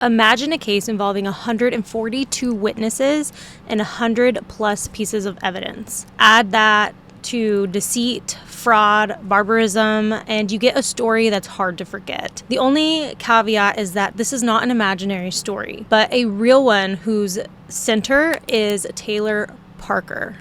Imagine a case involving 142 witnesses and 100 plus pieces of evidence. Add that to deceit, fraud, barbarism, and you get a story that's hard to forget. The only caveat is that this is not an imaginary story, but a real one whose center is Taylor Parker.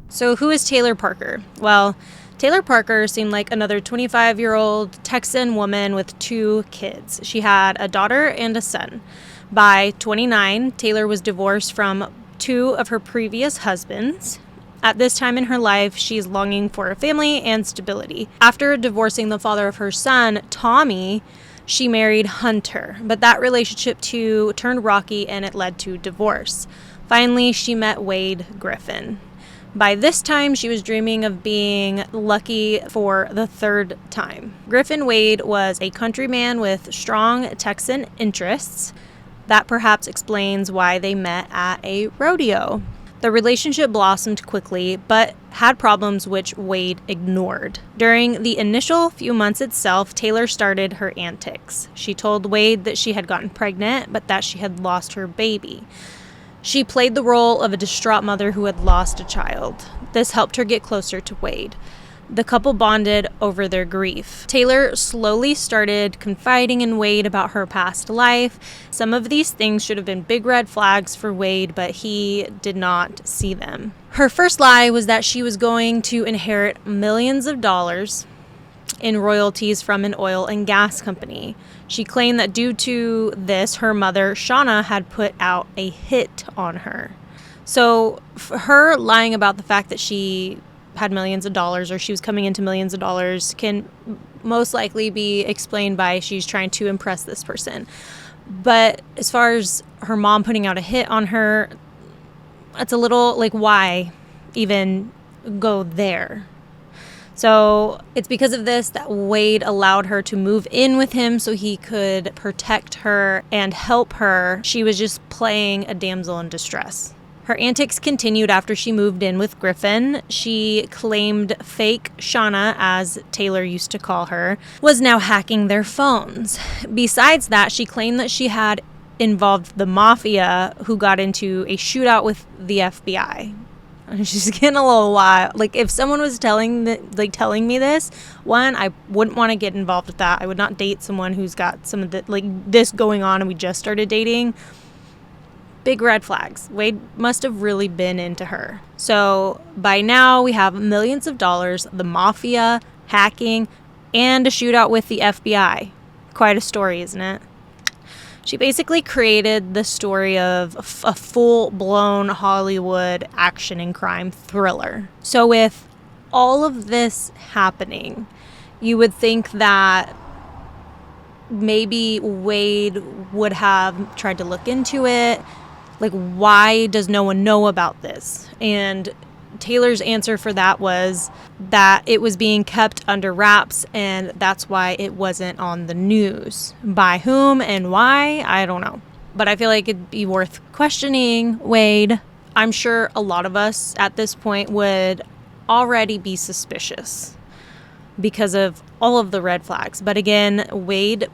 So who is Taylor Parker? Well, Taylor Parker seemed like another 25-year-old Texan woman with 2 kids. She had a daughter and a son. By 29, Taylor was divorced from 2 of her previous husbands. At this time in her life, she's longing for a family and stability. After divorcing the father of her son, Tommy, she married Hunter, but that relationship too turned rocky and it led to divorce. Finally, she met Wade Griffin. By this time, she was dreaming of being lucky for the 3rd time. Griffin Wade was a countryman with strong Texan interests. That perhaps explains why they met at a rodeo. The relationship blossomed quickly, but had problems which Wade ignored. During the initial few months itself, Taylor started her antics. She told Wade that she had gotten pregnant, but that she had lost her baby. She played the role of a distraught mother who had lost a child. This helped her get closer to Wade. The couple bonded over their grief. Taylor slowly started confiding in Wade about her past life. Some of these things should have been big red flags for Wade, but he did not see them. Her first lie was that she was going to inherit millions of dollars in royalties from an oil and gas company. She claimed that due to this, her mother, Shauna, had put out a hit on her. So her lying about the fact that she had millions of dollars or she was coming into millions of dollars can most likely be explained by she's trying to impress this person. But as far as her mom putting out a hit on her, it's a little like, why even go there? So it's because of this that Wade allowed her to move in with him so he could protect her and help her. She was just playing a damsel in distress. Her antics continued after she moved in with Griffin. She claimed fake Shauna, as Taylor used to call her, was now hacking their phones. Besides that, she claimed that she had involved the mafia, who got into a shootout with the FBI. She's getting a little wild. Like, if someone was telling me this, one, I wouldn't want to get involved with that. I would not date someone who's got some of the, this going on and we just started dating. Big red flags. Wade must have really been into her. So by now we have millions of dollars, the mafia, hacking, and a shootout with the FBI. Quite a story, isn't it? She basically created the story of a full-blown Hollywood action and crime thriller. So with all of this happening, you would think that maybe Wade would have tried to look into it. Like, why does no one know about this? And Taylor's answer for that was that it was being kept under wraps, and that's why it wasn't on the news. By whom and why, I don't know. But I feel like it'd be worth questioning Wade. I'm sure a lot of us at this point would already be suspicious because of all of the red flags. But again, Wade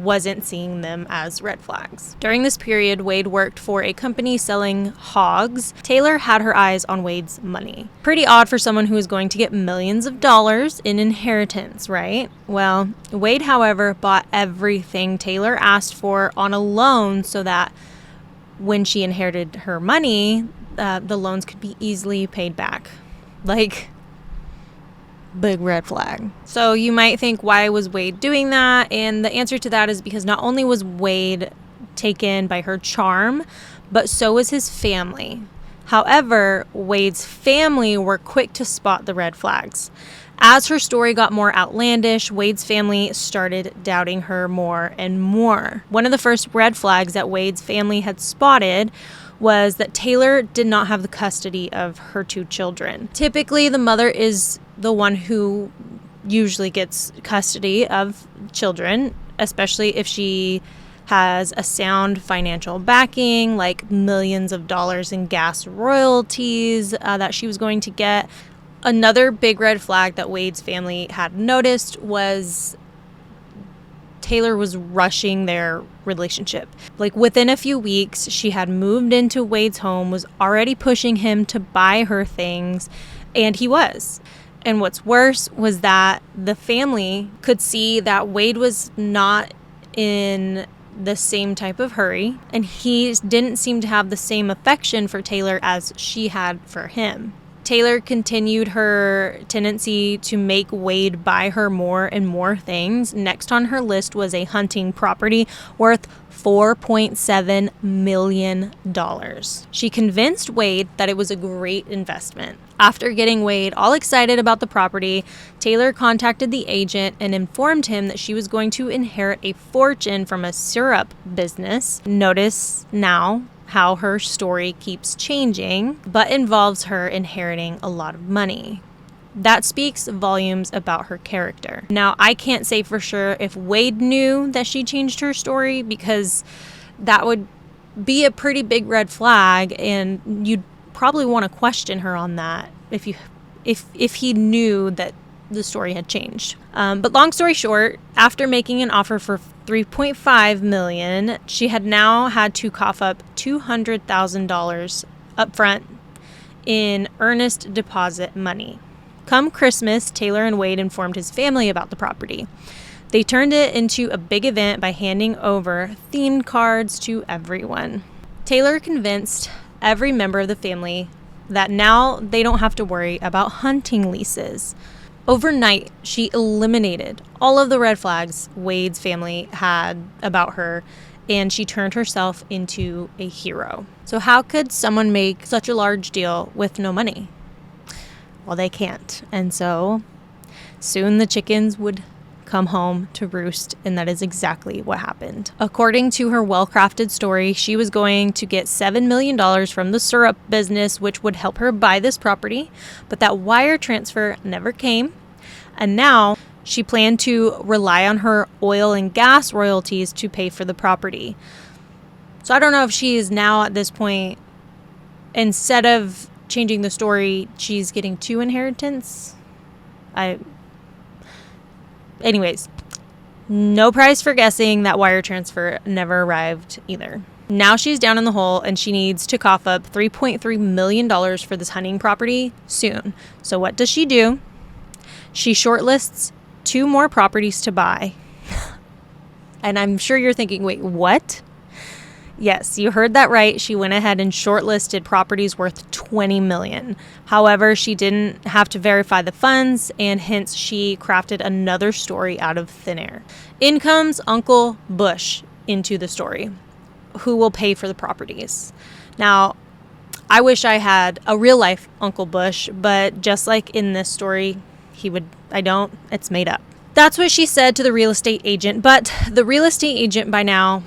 wasn't seeing them as red flags. During this period, Wade worked for a company selling hogs. Taylor had her eyes on Wade's money. Pretty odd for someone who is going to get millions of dollars in inheritance, right? Well, Wade, however, bought everything Taylor asked for on a loan so that when she inherited her money, the loans could be easily paid back. Like, big red flag. So you might think, why was Wade doing that? And the answer to that is because not only was Wade taken by her charm, but so was his family. However, Wade's family were quick to spot the red flags. As her story got more outlandish, Wade's family started doubting her more and more. One of the first red flags that Wade's family had spotted was that Taylor did not have the custody of her 2 children. Typically, the mother is the one who usually gets custody of children, especially if she has a sound financial backing, like millions of dollars in gas royalties that she was going to get. Another big red flag that Wade's family had noticed was Taylor was rushing their relationship. Like within a few weeks, she had moved into Wade's home, was already pushing him to buy her things, and he was. And what's worse was that the family could see that Wade was not in the same type of hurry, and he didn't seem to have the same affection for Taylor as she had for him. Taylor continued her tendency to make Wade buy her more and more things. Next on her list was a hunting property worth $4.7 million. She convinced Wade that it was a great investment. After getting Wade all excited about the property, Taylor contacted the agent and informed him that she was going to inherit a fortune from a syrup business. Notice now how her story keeps changing, but involves her inheriting a lot of money. That speaks volumes about her character. Now, I can't say for sure if Wade knew that she changed her story, because that would be a pretty big red flag, and you'd probably want to question her on that if he knew that the story had changed. But long story short, after making an offer for $3.5 million, she had now had to cough up $200,000 up front in earnest deposit money. Come Christmas, Taylor and Wade informed his family about the property. They turned it into a big event by handing over themed cards to everyone. Taylor convinced every member of the family that now they don't have to worry about hunting leases. Overnight, she eliminated all of the red flags Wade's family had about her, and she turned herself into a hero. So how could someone make such a large deal with no money? Well, they can't. And so soon the chickens would come home to roost, and that is exactly what happened. According to her well-crafted story, she was going to get $7 million from the syrup business, which would help her buy this property, but that wire transfer never came, and now she planned to rely on her oil and gas royalties to pay for the property. So I don't know if she is now at this point, instead of changing the story, she's getting two inheritance. Anyways, no prize for guessing that wire transfer never arrived either. Now she's down in the hole, and she needs to cough up $3.3 million for this hunting property soon. So what does she do? She shortlists 2 more properties to buy. And I'm sure you're thinking, wait, what? Yes, you heard that right. She went ahead and shortlisted properties worth $20 million. However, she didn't have to verify the funds, and hence she crafted another story out of thin air. In comes Uncle Bush into the story, who will pay for the properties. Now, I wish I had a real life Uncle Bush, but just like in this story, it's made up. That's what she said to the real estate agent, but the real estate agent by now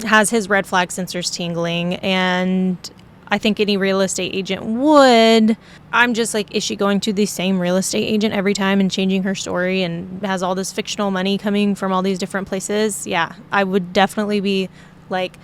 has his red flag sensors tingling, and I think any real estate agent would. I'm just like, is she going to the same real estate agent every time and changing her story and has all this fictional money coming from all these different places? Yeah, I would definitely be like,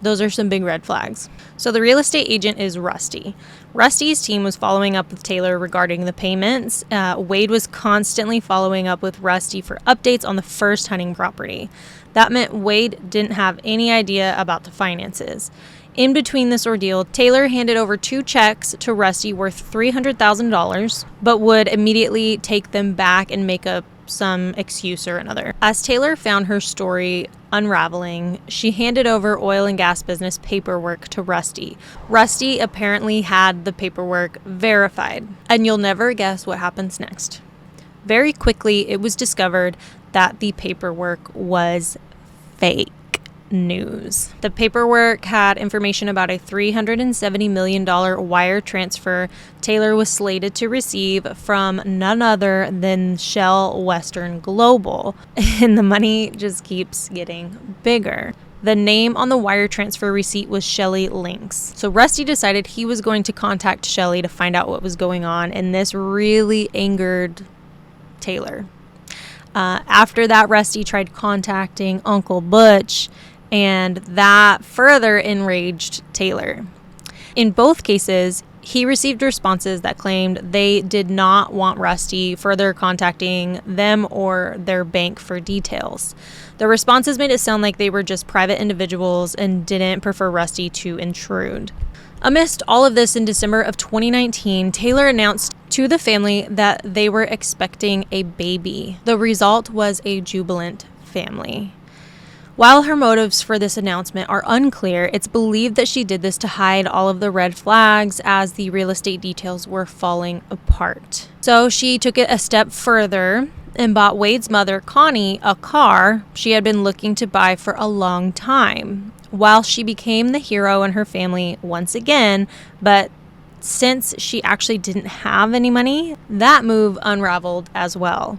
those are some big red flags. So the real estate agent is Rusty. Rusty's team was following up with Taylor regarding the payments. Wade was constantly following up with Rusty for updates on the first hunting property. That meant Wade didn't have any idea about the finances. In between this ordeal, Taylor handed over 2 checks to Rusty worth $300,000, but would immediately take them back and make up some excuse or another. As Taylor found her story unraveling, she handed over oil and gas business paperwork to Rusty. Rusty apparently had the paperwork verified, and you'll never guess what happens next. Very quickly, it was discovered that the paperwork was fake news. The paperwork had information about a $370 million wire transfer Taylor was slated to receive from none other than Shell Western Global, and the money just keeps getting bigger. The name on the wire transfer receipt was Shelly Links. So Rusty decided he was going to contact Shelly to find out what was going on, and this really angered Taylor. After that, Rusty tried contacting Uncle Butch, and that further enraged Taylor. In both cases, he received responses that claimed they did not want Rusty further contacting them or their bank for details. The responses made it sound like they were just private individuals and didn't prefer Rusty to intrude. Amidst all of this, in December of 2019, Taylor announced to the family that they were expecting a baby. The result was a jubilant family. While her motives for this announcement are unclear, it's believed that she did this to hide all of the red flags as the real estate details were falling apart. So she took it a step further and bought Wade's mother, Connie, a car she had been looking to buy for a long time, while she became the hero in her family once again. But since she actually didn't have any money, that move unraveled as well.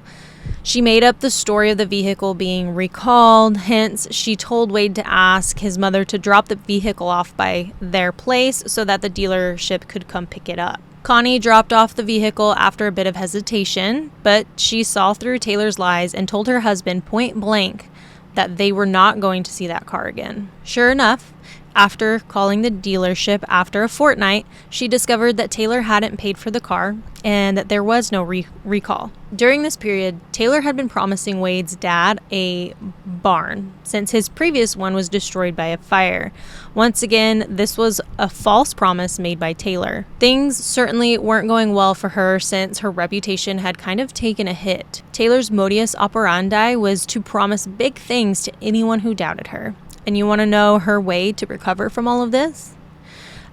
She made up the story of the vehicle being recalled. Hence, she told Wade to ask his mother to drop the vehicle off by their place so that the dealership could come pick it up. Connie dropped off the vehicle after a bit of hesitation, but she saw through Taylor's lies and told her husband point blank that they were not going to see that car again. Sure enough, after calling the dealership after a fortnight, she discovered that Taylor hadn't paid for the car and that there was no recall. During this period, Taylor had been promising Wade's dad a barn since his previous one was destroyed by a fire. Once again, this was a false promise made by Taylor. Things certainly weren't going well for her since her reputation had kind of taken a hit. Taylor's modus operandi was to promise big things to anyone who doubted her. And you want to know her way to recover from all of this?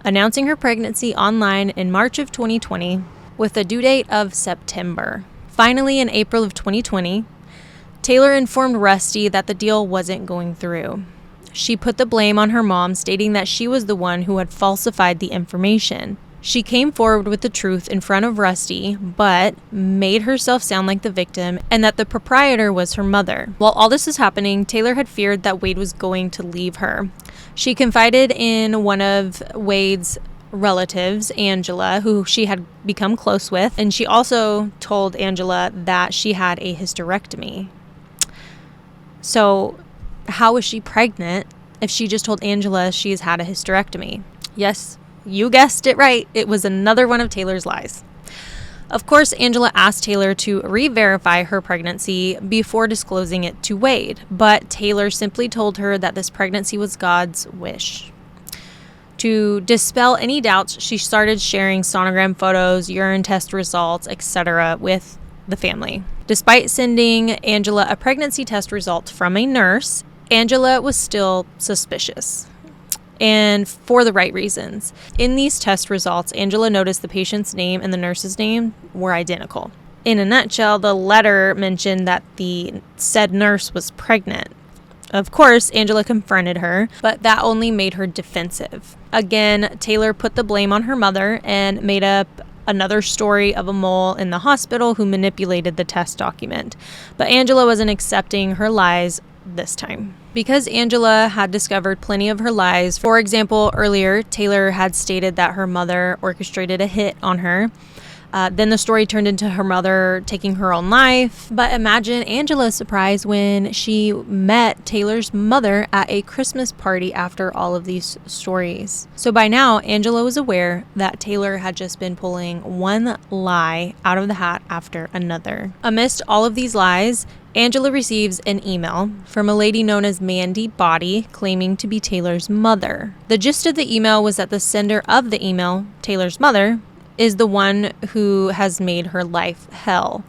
Announcing her pregnancy online in March of 2020 with a due date of September. Finally, in April of 2020, Taylor informed Rusty that the deal wasn't going through. She put the blame on her mom, stating that she was the one who had falsified the information. She came forward with the truth in front of Rusty, but made herself sound like the victim and that the proprietor was her mother. While all this was happening, Taylor had feared that Wade was going to leave her. She confided in one of Wade's relatives, Angela, who she had become close with, and she also told Angela that she had a hysterectomy. So how was she pregnant if she just told Angela she's had a hysterectomy? Yes, you guessed it right. It was another one of Taylor's lies. Of course, Angela asked Taylor to re-verify her pregnancy before disclosing it to Wade, but Taylor simply told her that this pregnancy was God's wish. To dispel any doubts, she started sharing sonogram photos, urine test results, etc. with the family. Despite sending Angela a pregnancy test result from a nurse, Angela was still suspicious. And for the right reasons. In these test results, Angela noticed the patient's name and the nurse's name were identical. In a nutshell, the letter mentioned that the said nurse was pregnant. Of course, Angela confronted her, but that only made her defensive. Again, Taylor put the blame on her mother and made up another story of a mole in the hospital who manipulated the test document. But Angela wasn't accepting her lies this time. Because Angela had discovered plenty of her lies, for example, earlier, Taylor had stated that her mother orchestrated a hit on her. Then the story turned into her mother taking her own life. But imagine Angela's surprise when she met Taylor's mother at a Christmas party after all of these stories. So by now, Angela was aware that Taylor had just been pulling one lie out of the hat after another. Amidst all of these lies, Angela receives an email from a lady known as Mandy Body claiming to be Taylor's mother. The gist of the email was that the sender of the email, Taylor's mother, is the one who has made her life hell.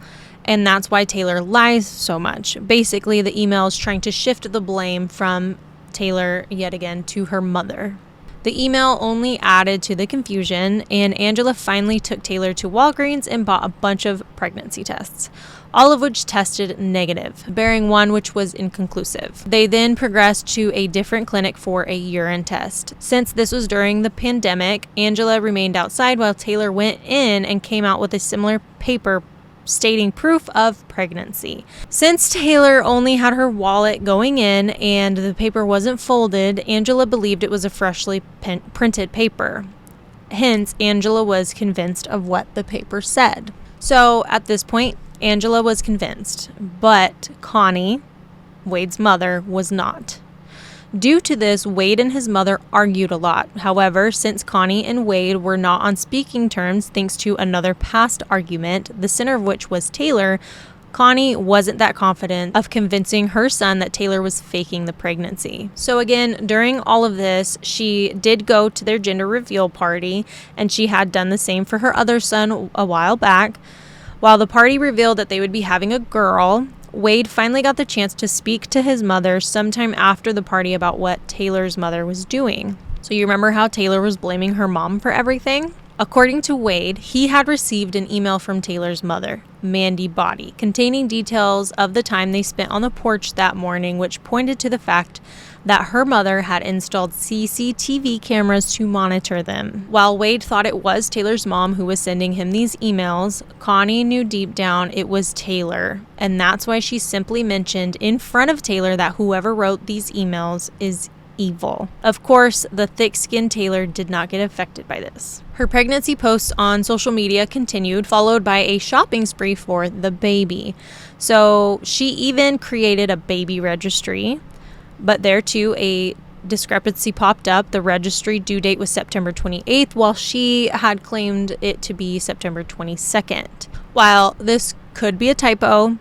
And that's why Taylor lies so much. Basically, the email is trying to shift the blame from Taylor yet again to her mother. The email only added to the confusion, and Angela finally took Taylor to Walgreens and bought a bunch of pregnancy tests, all of which tested negative, bearing one which was inconclusive. They then progressed to a different clinic for a urine test. Since this was during the pandemic, Angela remained outside while Taylor went in and came out with a similar paper stating proof of pregnancy. Since Taylor only had her wallet going in and the paper wasn't folded, Angela believed it was a freshly printed paper. Hence, Angela was convinced of what the paper said. So at this point, Angela was convinced, but Connie, Wade's mother, was not. Due to this, Wade and his mother argued a lot. However, since Connie and Wade were not on speaking terms thanks to another past argument, the center of which was Taylor, Connie wasn't that confident of convincing her son that Taylor was faking the pregnancy. So again, during all of this, she did go to their gender reveal party, and she had done the same for her other son a while back. While the party revealed that they would be having a girl, Wade finally got the chance to speak to his mother sometime after the party about what Taylor's mother was doing. So you remember how Taylor was blaming her mom for everything? According to Wade, he had received an email from Taylor's mother, Mandy Body, containing details of the time they spent on the porch that morning, which pointed to the fact that her mother had installed CCTV cameras to monitor them. While Wade thought it was Taylor's mom who was sending him these emails, Connie knew deep down it was Taylor, and that's why she simply mentioned in front of Taylor that whoever wrote these emails is evil. Of course, the thick-skinned Taylor did not get affected by this. Her pregnancy posts on social media continued, followed by a shopping spree for the baby. So she even created a baby registry, but there too a discrepancy popped up. The registry due date was September 28th, while she had claimed it to be September 22nd. While this could be a typo,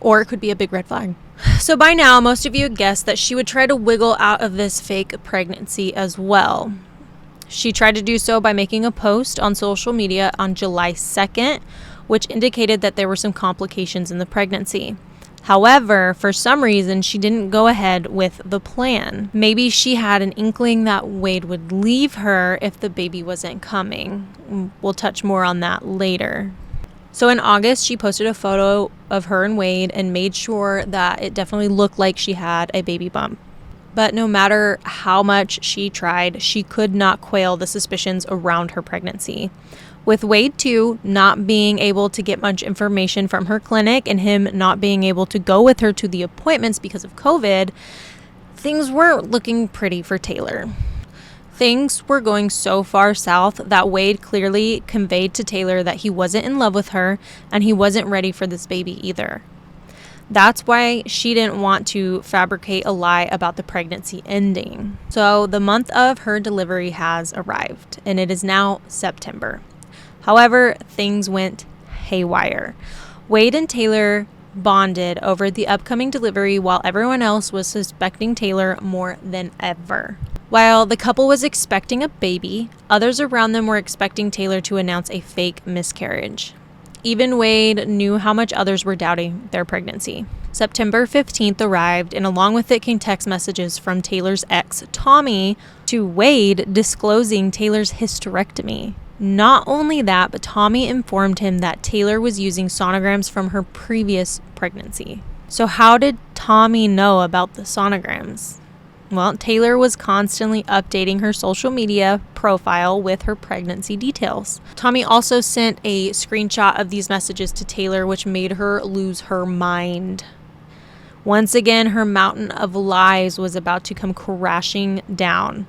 or it could be a big red flag. So by now, most of you guessed that she would try to wiggle out of this fake pregnancy as well. She tried to do so by making a post on social media on July 2nd, which indicated that there were some complications in the pregnancy. However, for some reason, she didn't go ahead with the plan. Maybe she had an inkling that Wade would leave her if the baby wasn't coming. We'll touch more on that later. So in August, she posted a photo of her and Wade and made sure that it definitely looked like she had a baby bump. But no matter how much she tried, she could not quell the suspicions around her pregnancy. With Wade, too, not being able to get much information from her clinic and him not being able to go with her to the appointments because of COVID, things weren't looking pretty for Taylor. Things were going so far south that Wade clearly conveyed to Taylor that he wasn't in love with her and he wasn't ready for this baby either. That's why she didn't want to fabricate a lie about the pregnancy ending. So the month of her delivery has arrived, and it is now September. However, things went haywire. Wade and Taylor bonded over the upcoming delivery while everyone else was suspecting Taylor more than ever. While the couple was expecting a baby, others around them were expecting Taylor to announce a fake miscarriage. Even Wade knew how much others were doubting their pregnancy. September 15th arrived, and along with it came text messages from Taylor's ex, Tommy, to Wade disclosing Taylor's hysterectomy. Not only that, but Tommy informed him that Taylor was using sonograms from her previous pregnancy. So how did Tommy know about the sonograms? Well, Taylor was constantly updating her social media profile with her pregnancy details. Tommy also sent a screenshot of these messages to Taylor, which made her lose her mind. Once again, her mountain of lies was about to come crashing down.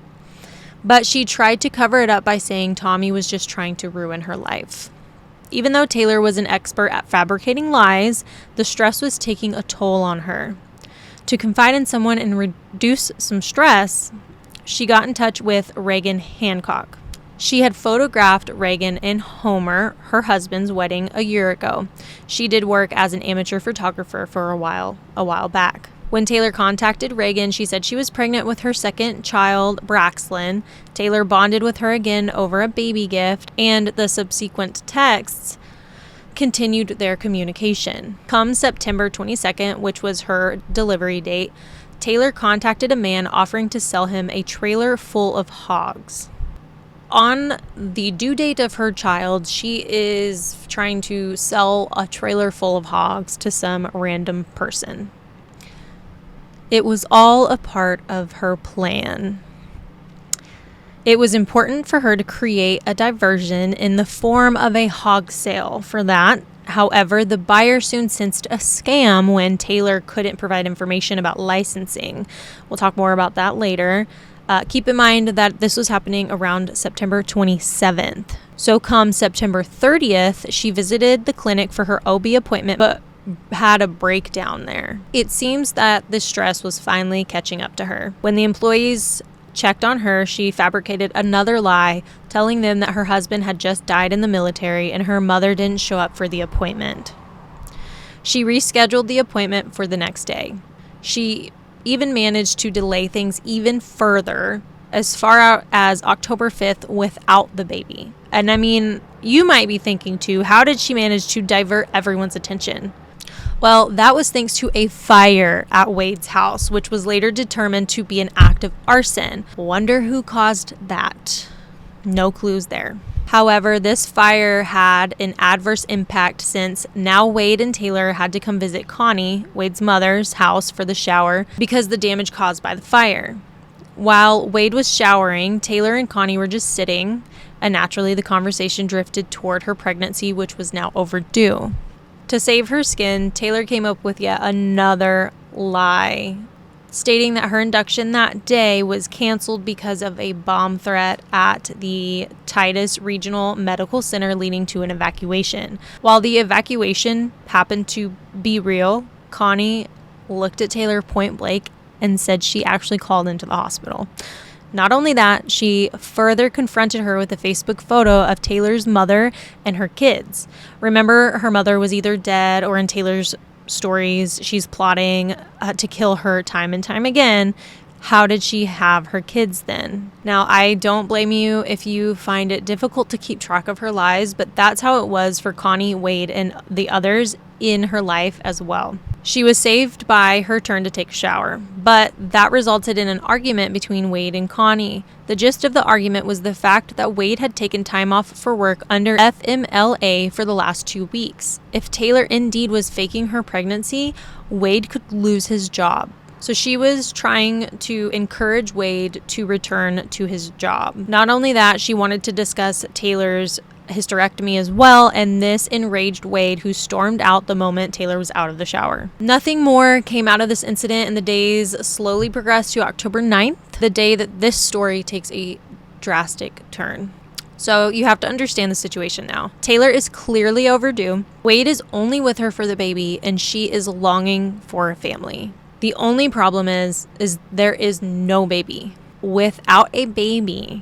But she tried to cover it up by saying Tommy was just trying to ruin her life. Even though Taylor was an expert at fabricating lies, the stress was taking a toll on her. To confide in someone and reduce some stress, she got in touch with Reagan Hancock. She had photographed Reagan and Homer, her husband's wedding, a year ago. She did work as an amateur photographer for a while back. When Taylor contacted Reagan, she said she was pregnant with her second child, Braxlyn. Taylor bonded with her again over a baby gift, and the subsequent texts continued their communication. Come September 22nd, which was her delivery date, Taylor contacted a man offering to sell him a trailer full of hogs. On the due date of her child, she is trying to sell a trailer full of hogs to some random person. It was all a part of her plan. It was important for her to create a diversion in the form of a hog sale for that. However, the buyer soon sensed a scam when Taylor couldn't provide information about licensing. We'll talk more about that later. Keep in mind that this was happening around September 27th. So come September 30th, she visited the clinic for her OB appointment, but had a breakdown there. It seems that the stress was finally catching up to her. When the employees checked on her, she fabricated another lie, telling them that her husband had just died in the military and her mother didn't show up for the appointment. She rescheduled the appointment for the next day. She even managed to delay things even further, as far out as October 5th without the baby. And I mean, you might be thinking too, how did she manage to divert everyone's attention? Well, that was thanks to a fire at Wade's house, which was later determined to be an act of arson. Wonder who caused that? No clues there. However, this fire had an adverse impact since now Wade and Taylor had to come visit Connie, Wade's mother's house, for the shower because of the damage caused by the fire. While Wade was showering, Taylor and Connie were just sitting, and naturally the conversation drifted toward her pregnancy, which was now overdue. To save her skin, Taylor came up with yet another lie, stating that her induction that day was canceled because of a bomb threat at the Titus Regional Medical Center, leading to an evacuation. While the evacuation happened to be real, Connie looked at Taylor point blank and said she actually called into the hospital. Not only that, she further confronted her with a Facebook photo of Taylor's mother and her kids. Remember, her mother was either dead, or in Taylor's stories, she's plotting to kill her time and time again. How did she have her kids then? Now, I don't blame you if you find it difficult to keep track of her lies, but that's how it was for Connie, Wade, and the others in her life as well. She was saved by her turn to take a shower, but that resulted in an argument between Wade and Connie. The gist of the argument was the fact that Wade had taken time off for work under FMLA for the last 2 weeks. If Taylor indeed was faking her pregnancy, Wade could lose his job. So she was trying to encourage Wade to return to his job. Not only that, she wanted to discuss Taylor's hysterectomy as well, and this enraged Wade, who stormed out the moment Taylor was out of the shower. Nothing more came out of this incident, and the days slowly progressed to October 9th, the day that this story takes a drastic turn. So you have to understand the situation now. Taylor is clearly overdue. Wade is only with her for the baby, and she is longing for a family. The only problem is there is no baby. Without a baby,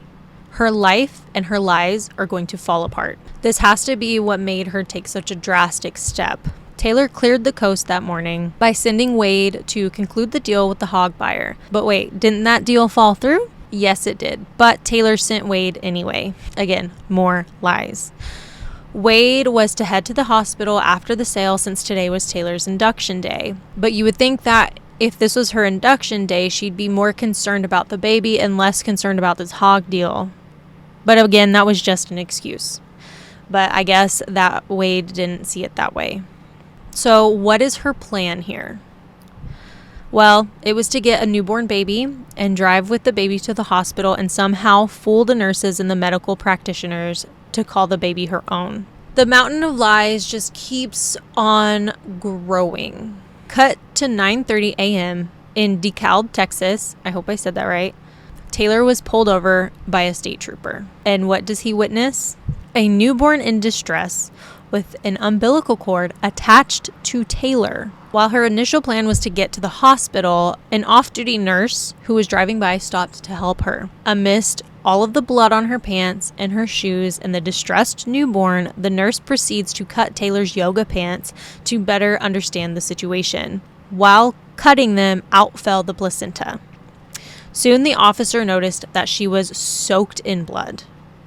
her life and her lies are going to fall apart. This has to be what made her take such a drastic step. Taylor cleared the coast that morning by sending Wade to conclude the deal with the hog buyer. But wait, didn't that deal fall through? Yes, it did. But Taylor sent Wade anyway. Again, more lies. Wade was to head to the hospital after the sale, since today was Taylor's induction day. But you would think that if this was her induction day, she'd be more concerned about the baby and less concerned about this hog deal. But again, that was just an excuse. But I guess that Wade didn't see it that way. So what is her plan here? Well, it was to get a newborn baby and drive with the baby to the hospital and somehow fool the nurses and the medical practitioners to call the baby her own. The mountain of lies just keeps on growing. Cut to 9:30 a.m. in DeKalb, Texas. I hope I said that right. Taylor was pulled over by a state trooper. And what does he witness? A newborn in distress with an umbilical cord attached to Taylor. While her initial plan was to get to the hospital, an off-duty nurse who was driving by stopped to help her. Amidst all of the blood on her pants and her shoes and the distressed newborn, the nurse proceeds to cut Taylor's yoga pants to better understand the situation. While cutting them, out fell the placenta. Soon the officer noticed that she was soaked in blood.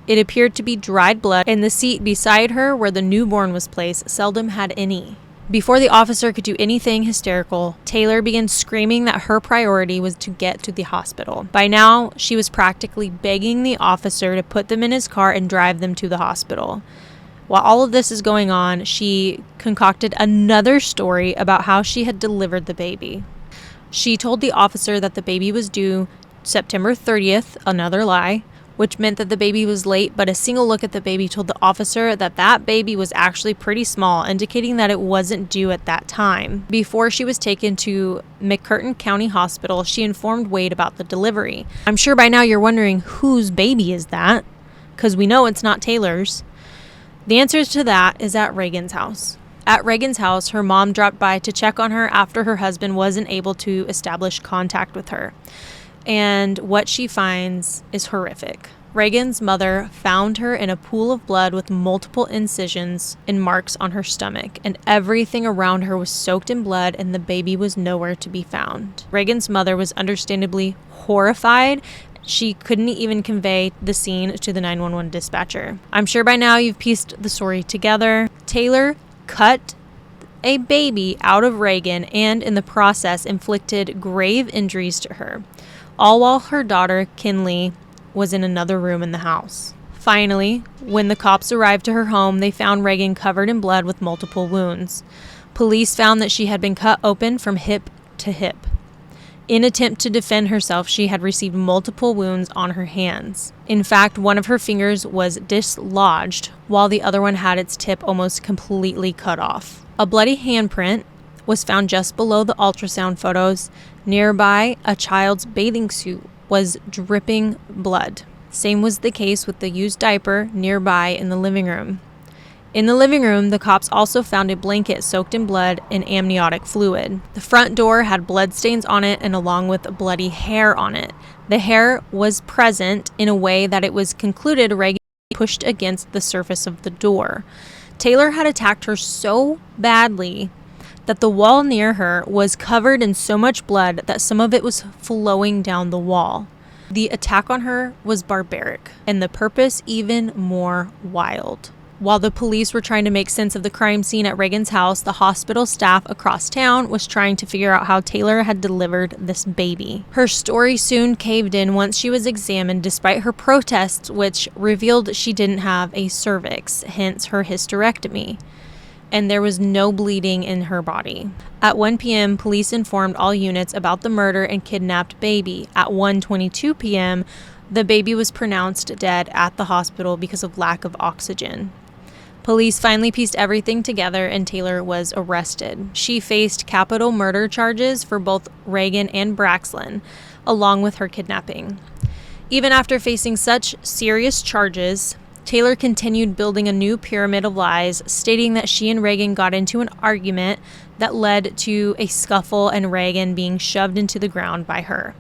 It appeared to be dried blood, and the seat beside her where the newborn was placed seldom had any. Before the officer could do anything hysterical, Taylor began screaming that her priority was to get to the hospital. By now, she was practically begging the officer to put them in his car and drive them to the hospital. While all of this is going on, she concocted another story about how she had delivered the baby. She told the officer that the baby was due September 30th, another lie, which meant that the baby was late, but a single look at the baby told the officer that that baby was actually pretty small, indicating that it wasn't due at that time. Before she was taken to McCurtain County Hospital, she informed Wade about the delivery. I'm sure by now you're wondering, whose baby is that? Because we know it's not Taylor's. The answer to that is at Reagan's house. At Reagan's house, her mom dropped by to check on her after her husband wasn't able to establish contact with her. And what she finds is horrific. Reagan's mother found her in a pool of blood with multiple incisions and marks on her stomach, and everything around her was soaked in blood, and the baby was nowhere to be found. Reagan's mother was understandably horrified. She couldn't even convey the scene to the 911 dispatcher. I'm sure by now you've pieced the story together. Taylor cut a baby out of Reagan and in the process inflicted grave injuries to her, all while her daughter, Kinley, was in another room in the house. Finally, when the cops arrived to her home, they found Reagan covered in blood with multiple wounds. Police found that she had been cut open from hip to hip. In an attempt to defend herself, she had received multiple wounds on her hands. In fact, one of her fingers was dislodged, while the other one had its tip almost completely cut off. A bloody handprint was found just below the ultrasound photos. Nearby, a child's bathing suit was dripping blood. Same was the case with the used diaper nearby in the living room. In the living room, the cops also found a blanket soaked in blood and amniotic fluid. The front door had bloodstains on it and along with bloody hair on it. The hair was present in a way that it was concluded Reagan pushed against the surface of the door. Taylor had attacked her so badly that the wall near her was covered in so much blood that some of it was flowing down the wall. The attack on her was barbaric, and the purpose even more wild. While the police were trying to make sense of the crime scene at Reagan's house, the hospital staff across town was trying to figure out how Taylor had delivered this baby. Her story soon caved in once she was examined, despite her protests, which revealed she didn't have a cervix, hence her hysterectomy, and there was no bleeding in her body. At 1 p.m., police informed all units about the murder and kidnapped baby. At 1:22 p.m., the baby was pronounced dead at the hospital because of lack of oxygen. Police finally pieced everything together and Taylor was arrested. She faced capital murder charges for both Reagan and Braxton, along with her kidnapping. Even after facing such serious charges, Taylor continued building a new pyramid of lies, stating that she and Reagan got into an argument that led to a scuffle and Reagan being shoved into the ground by her.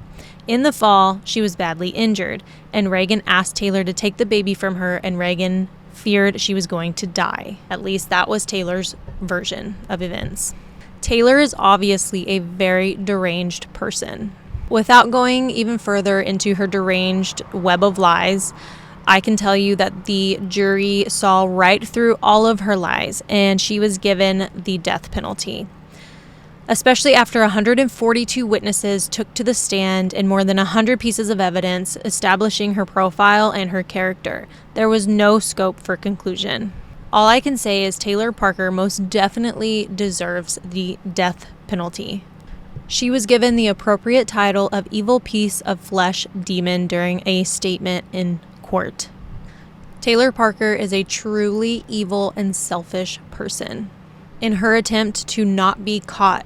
In the fall, she was badly injured, and Reagan asked Taylor to take the baby from her, and Reagan feared she was going to die. At least that was Taylor's version of events. Taylor is obviously a very deranged person. Without going even further into her deranged web of lies, I can tell you that the jury saw right through all of her lies, and she was given the death penalty. Especially after 142 witnesses took to the stand and more than 100 pieces of evidence establishing her profile and her character, there was no scope for conclusion. All I can say is Taylor Parker most definitely deserves the death penalty. She was given the appropriate title of evil piece of flesh demon during a statement in court. Taylor Parker is a truly evil and selfish person. In her attempt to not be caught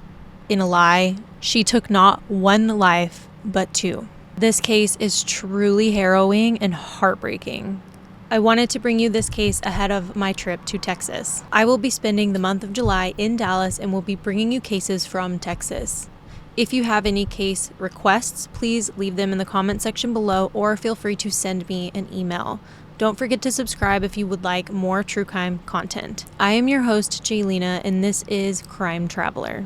in a lie, she took not one life, but two. This case is truly harrowing and heartbreaking. I wanted to bring you this case ahead of my trip to Texas. I will be spending the month of July in Dallas and will be bringing you cases from Texas. If you have any case requests, please leave them in the comment section below or feel free to send me an email. Don't forget to subscribe if you would like more true crime content. I am your host, Jaylena, and this is Crime Traveler.